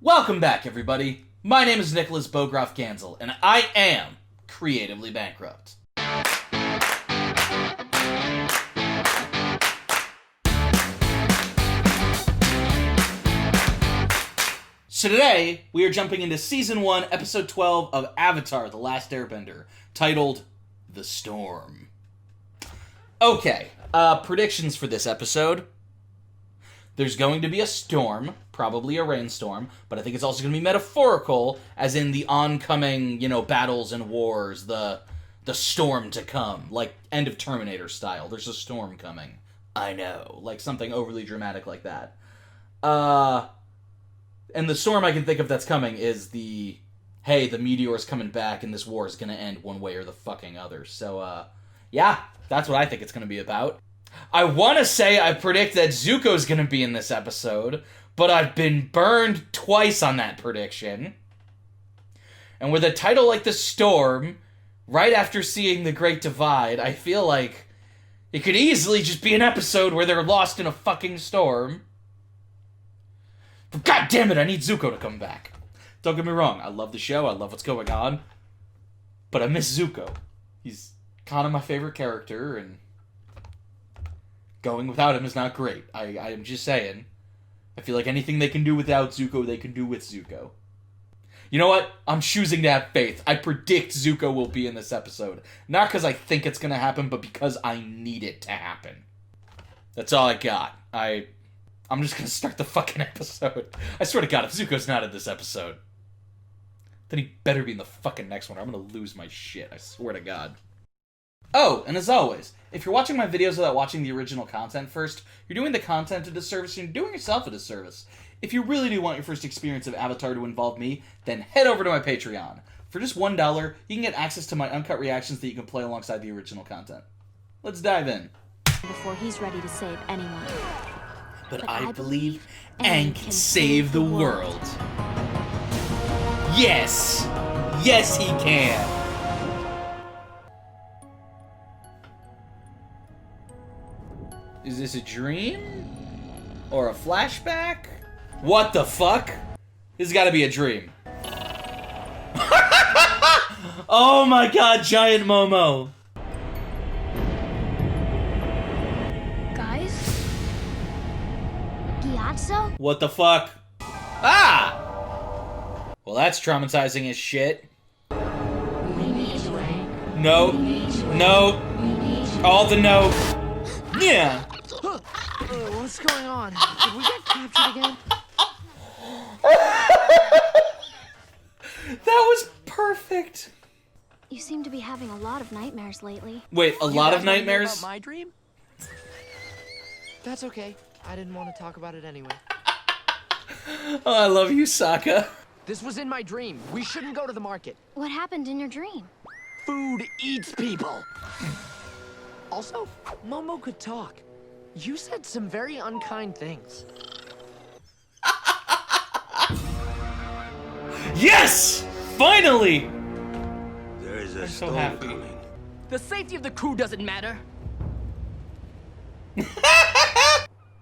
Welcome back, everybody. My name is Nicholas Bogroff Gansel, and I am creatively bankrupt. So today, we are jumping into Season 1, Episode 12 of Avatar: The Last Airbender, titled The Storm. Okay, predictions for this episode. There's going to be a storm, probably a rainstorm, but I think it's also going to be metaphorical, as in the oncoming, battles and wars, the storm to come, like end of Terminator style. There's a storm coming. I know, like something overly dramatic like that. And the storm I can think of that's coming is the meteor's coming back and this war is going to end one way or the fucking other. So, yeah, that's what I think it's going to be about. I want to say I predict that Zuko's going to be in this episode, but I've been burned twice on that prediction. And with a title like The Storm, right after seeing The Great Divide, I feel like it could easily just be an episode where they're lost in a fucking storm. But god damn it, I need Zuko to come back. Don't get me wrong, I love the show, I love what's going on, but I miss Zuko. He's kind of my favorite character, and going without him is not great. I'm just saying. I feel like anything they can do without Zuko, they can do with Zuko. You know what? I'm choosing to have faith. I predict Zuko will be in this episode. Not because I think it's going to happen, but because I need it to happen. That's all I got. I'm just going to start the fucking episode. I swear to God, if Zuko's not in this episode, then he better be in the fucking next one, or I'm going to lose my shit. I swear to God. Oh, and as always, if you're watching my videos without watching the original content first, you're doing the content a disservice and you're doing yourself a disservice. If you really do want your first experience of Avatar to involve me, then head over to my Patreon. For just $1, you can get access to my uncut reactions that you can play alongside the original content. Let's dive in. Before he's ready to save anyone. But I believe Aang can save the world. Yes! Yes, he can! Is this a dream? Or a flashback? What the fuck? This has gotta be a dream. Oh my god, giant Momo! Guys? Gyatso? What the fuck? Ah! Well, that's traumatizing as shit. No. No. All the no. Yeah. What's going on? Did we get captured again? That was perfect. You seem to be having a lot of nightmares lately. Wait, a lot of nightmares? About my dream? That's okay. I didn't want to talk about it anyway. Oh, I love you, Sokka. This was in my dream. We shouldn't go to the market. What happened in your dream? Food eats people. Also, Momo could talk. You said some very unkind things. Yes! Finally! There is a I'm so storm happy. coming. The safety of the crew doesn't matter.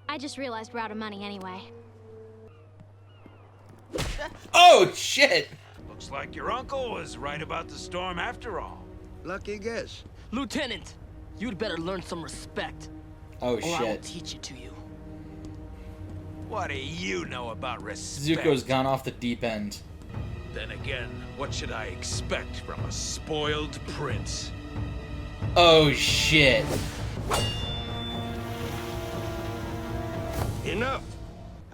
I just realized we're out of money anyway. Oh, shit! Looks like your uncle was right about the storm after all. Lucky guess. Lieutenant, you'd better learn some respect. Oh, Or I will shit. teach it to you. What do you know about respect? Zuko's gone off the deep end. Then again, what should I expect from a spoiled prince? Oh, shit. Enough!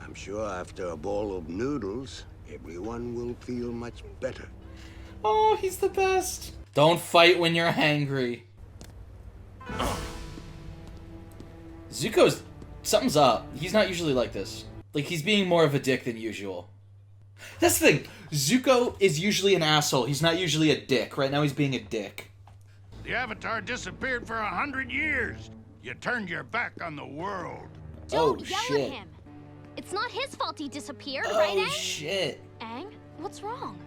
I'm sure after a bowl of noodles, everyone will feel much better. Oh, he's the best. Don't fight when you're hangry. Zuko's... something's up. He's not usually like this. Like, he's being more of a dick than usual. That's the thing. Zuko is usually an asshole. He's not usually a dick. Right now he's being a dick. The Avatar disappeared for 100 years. You turned your back on the world. Don't Oh, yell shit. at him. It's not his fault he disappeared, right, Oh, Aang? shit. Aang, what's wrong?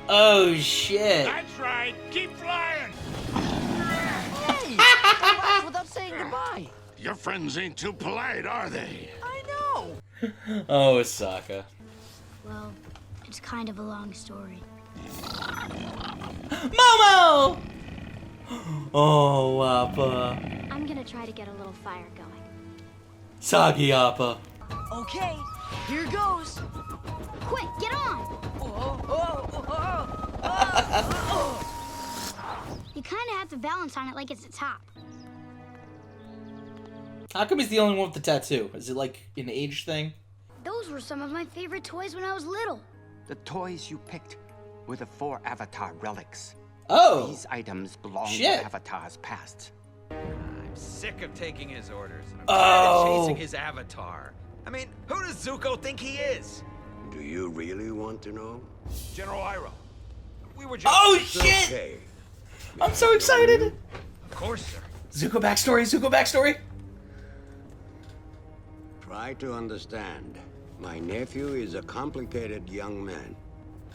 Oh, shit. That's right. Keep flying. Hey! I left without saying goodbye. Your friends ain't too polite, are they? I know. know? Oh, Sokka. Well, it's kind of a long story. Momo! Oh, Appa. I'm gonna try to get a little fire going. Soggy Appa. Okay, here goes. Quick, get on! You kind of have to balance on it like it's a top. How come he's the only one with the tattoo? Is it like an age thing? Those were some of my favorite toys when I was little. The toys you picked were the 4 Avatar relics. Oh! These items belong Shit. to Avatar's past. I'm sick of taking his orders, and I'm Oh. tired of chasing his avatar. I mean, who does Zuko think he is? Do you really want to know? General Iroh, we were just... Oh, shit! Okay. I'm so excited! Of course, sir. Zuko backstory, Zuko backstory! Try to understand. My nephew is a complicated young man.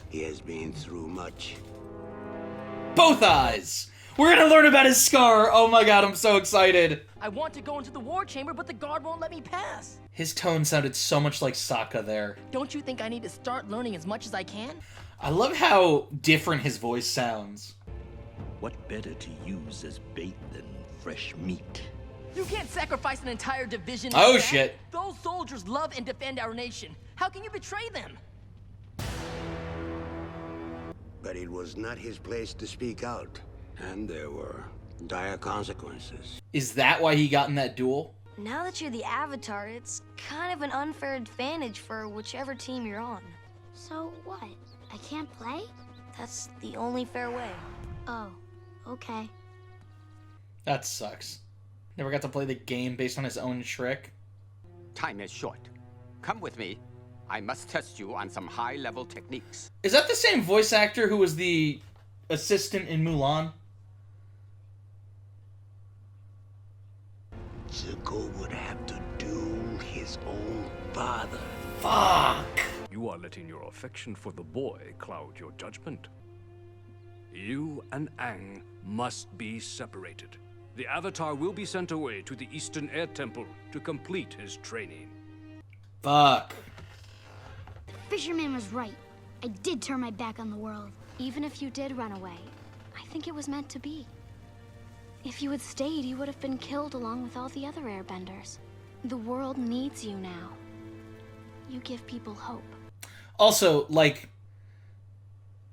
He has been through much. Both eyes! We're gonna learn about his scar! Oh my god, I'm so excited! I want to go into the war chamber, but the guard won't let me pass. His tone sounded so much like Sokka there. Don't you think I need to start learning as much as I can? I love how different his voice sounds. What better to use as bait than fresh meat? You can't sacrifice an entire division. Oh, like that. shit. Those soldiers love and defend our nation. How can you betray them? But it was not his place to speak out. And there were dire consequences. Is that why he got in that duel? Now that you're the Avatar, it's kind of an unfair advantage for whichever team you're on. So what? I can't play? That's the only fair way. Oh, okay. That sucks. Never got to play the game based on his own trick. Time is short. Come with me. I must test you on some high-level techniques. Is that the same voice actor who was the assistant in Mulan? Zuko would have to duel his own father. Fuck! You are letting your affection for the boy cloud your judgment. You and Aang must be separated. The Avatar will be sent away to the Eastern Air Temple to complete his training. Fuck. The fisherman was right. I did turn my back on the world. Even if you did run away, I think it was meant to be. If you had stayed, you would have been killed along with all the other airbenders. The world needs you now. You give people hope. Also, like,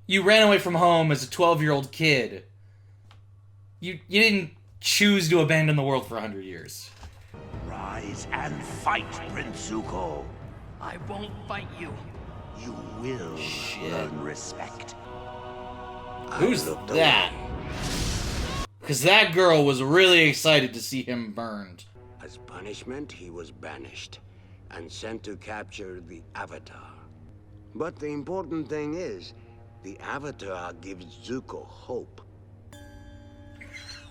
you ran away from home as a 12-year-old kid. You didn't choose to abandon the world for 100 years. Rise and fight, Prince Zuko. I won't fight you. You will Shit. learn respect. Who's I looked that? away. Because that girl was really excited to see him burned. As punishment, he was banished and sent to capture the Avatar. But the important thing is, the Avatar gives Zuko hope.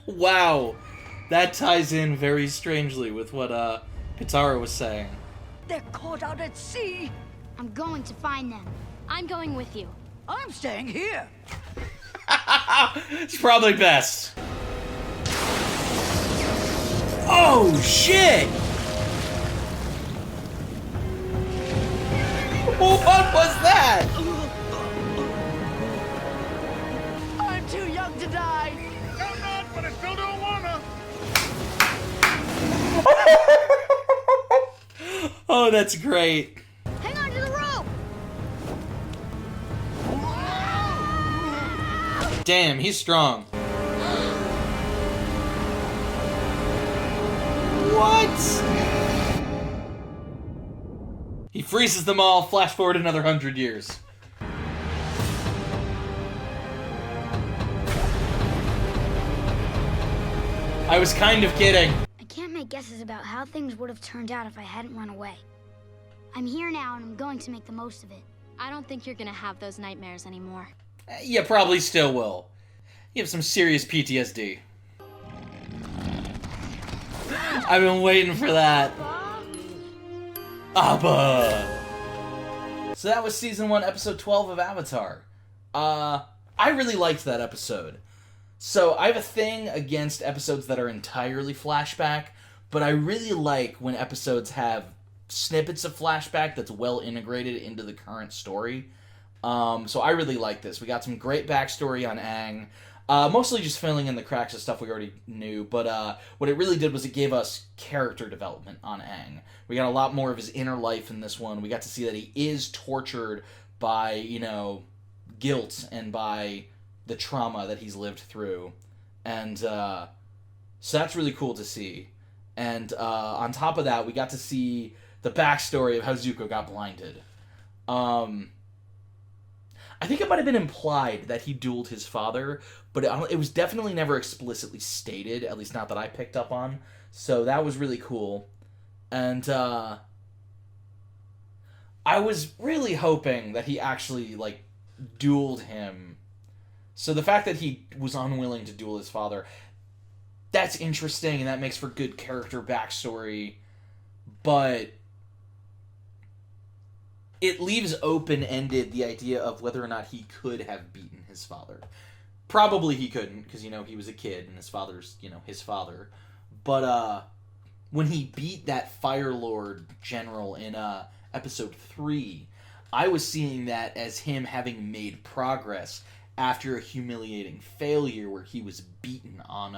Wow. That ties in very strangely with what Katara was saying. They're caught out at sea. I'm going to find them. I'm going with you. I'm staying here. It's probably best. Oh, shit! What was that? I'm too young to die. I'm not, but I still don't wanna. Oh, that's great. Hang on to the rope! Damn, he's strong. What? He freezes them all, flash forward another 100 years. I was kind of kidding. I can't make guesses about how things would have turned out if I hadn't run away. I'm here now and I'm going to make the most of it. I don't think you're gonna have those nightmares anymore. You probably still will. You have some serious PTSD. I've been waiting for that. Abba! So that was Season 1, Episode 12 of Avatar. I really liked that episode. So I have a thing against episodes that are entirely flashback, but I really like when episodes have snippets of flashback that's well integrated into the current story. So I really like this. We got some great backstory on Aang. Mostly just filling in the cracks of stuff we already knew, but what it really did was it gave us character development on Aang. We got a lot more of his inner life in this one. We got to see that he is tortured by, guilt and by the trauma that he's lived through. And so that's really cool to see. And on top of that, we got to see the backstory of how Zuko got blinded. I think it might have been implied that he dueled his father, but it was definitely never explicitly stated, at least not that I picked up on. So that was really cool. And I was really hoping that he actually, dueled him. So the fact that he was unwilling to duel his father, that's interesting, and that makes for good character backstory, but it leaves open-ended the idea of whether or not he could have beaten his father. Probably he couldn't, because, he was a kid, and his father's, his father. But, when he beat that Fire Lord general in, episode 3, I was seeing that as him having made progress after a humiliating failure where he was beaten on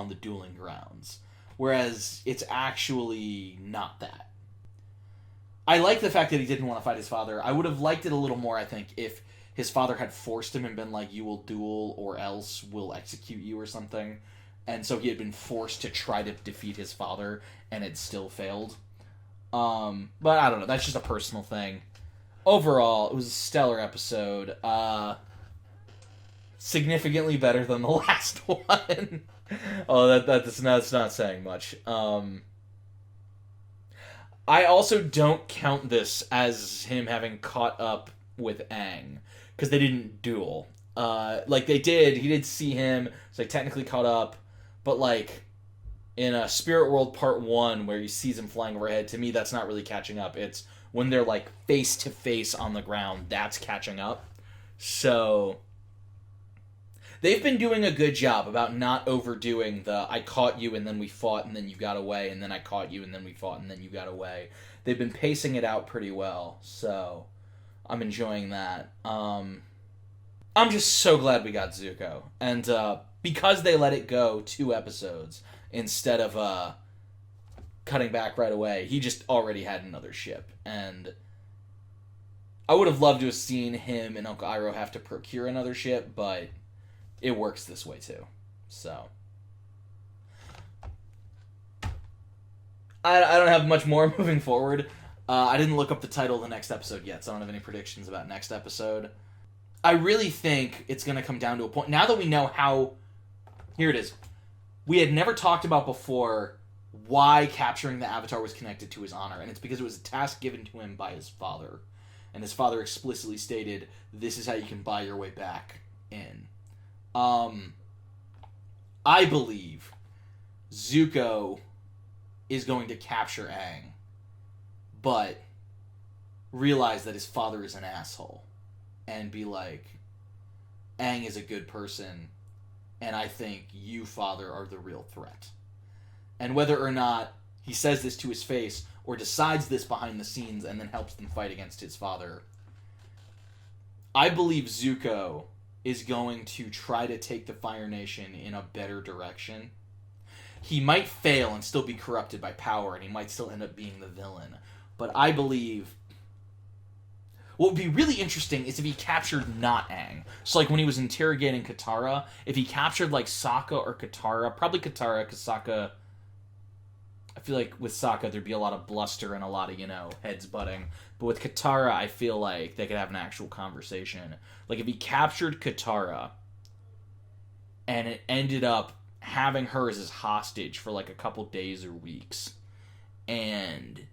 the dueling grounds. Whereas it's actually not that. I like the fact that he didn't want to fight his father. I would have liked it a little more, I think, if his father had forced him and been like, you will duel or else we'll execute you or something. And so he had been forced to try to defeat his father and it still failed. But I don't know. That's just a personal thing. Overall, it was a stellar episode. Significantly better than the last one. Oh, that's not saying much. I also don't count this as him having caught up with Aang, because they didn't duel. They did. He did see him, so technically caught up, but in Spirit World Part 1, where he sees him flying overhead, to me that's not really catching up. It's when they're face to face on the ground, that's catching up. So they've been doing a good job about not overdoing the I caught you and then we fought and then you got away and then I caught you and then we fought and then you got away. They've been pacing it out pretty well, so I'm enjoying that. I'm just so glad we got Zuko. And because they let it go 2 episodes instead of cutting back right away, he just already had another ship. And I would have loved to have seen him and Uncle Iroh have to procure another ship, but it works this way too. So I don't have much more moving forward. I didn't look up the title of the next episode yet, so I don't have any predictions about next episode. I really think it's going to come down to a point. Now that we know how... Here it is. We had never talked about before why capturing the Avatar was connected to his honor, and it's because it was a task given to him by his father. And his father explicitly stated, this is how you can buy your way back in. I believe Zuko is going to capture Aang, but realize that his father is an asshole and be like, Aang is a good person, and I think you, father, are the real threat. And whether or not he says this to his face or decides this behind the scenes and then helps them fight against his father, I believe Zuko is going to try to take the Fire Nation in a better direction. He might fail and still be corrupted by power, and he might still end up being the villain. But I believe... What would be really interesting is if he captured not Aang. So, when he was interrogating Katara, if he captured, Sokka or Katara, probably Katara, because Sokka... I feel like with Sokka, there'd be a lot of bluster and a lot of, heads butting. But with Katara, I feel like they could have an actual conversation. If he captured Katara, and it ended up having her as his hostage for, a couple days or weeks, and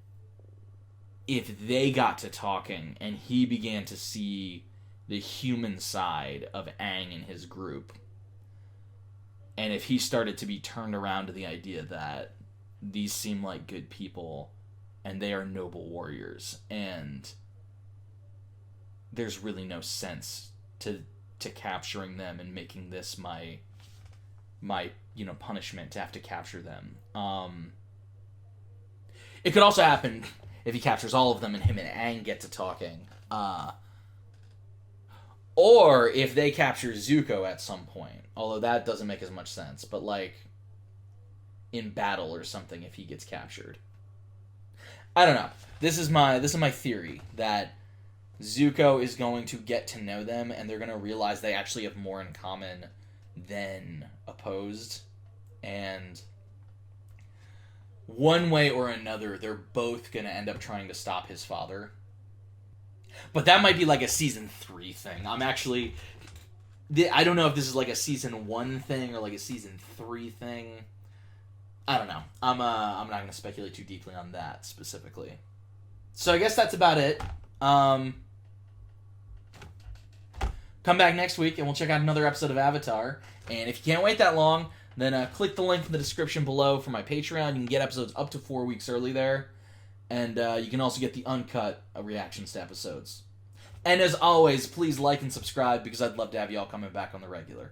if they got to talking, and he began to see the human side of Aang and his group, and if he started to be turned around to the idea that these seem like good people, and they are noble warriors, and there's really no sense to capturing them and making this my punishment to have to capture them. It could also happen if he captures all of them and him and Aang get to talking. Or if they capture Zuko at some point. Although that doesn't make as much sense. But, like, in battle or something if he gets captured. I don't know. This is my theory, that Zuko is going to get to know them and they're going to realize they actually have more in common than opposed. And one way or another, they're both going to end up trying to stop his father. But that might be like a season 3 thing. I don't know if this is like a season 1 thing or like a season 3 thing. I don't know. I'm not going to speculate too deeply on that specifically. So I guess that's about it. Come back next week and we'll check out another episode of Avatar. And if you can't wait that long, then click the link in the description below for my Patreon. You can get episodes up to 4 weeks early there. And you can also get the uncut reactions to episodes. And as always, please like and subscribe because I'd love to have y'all coming back on the regular.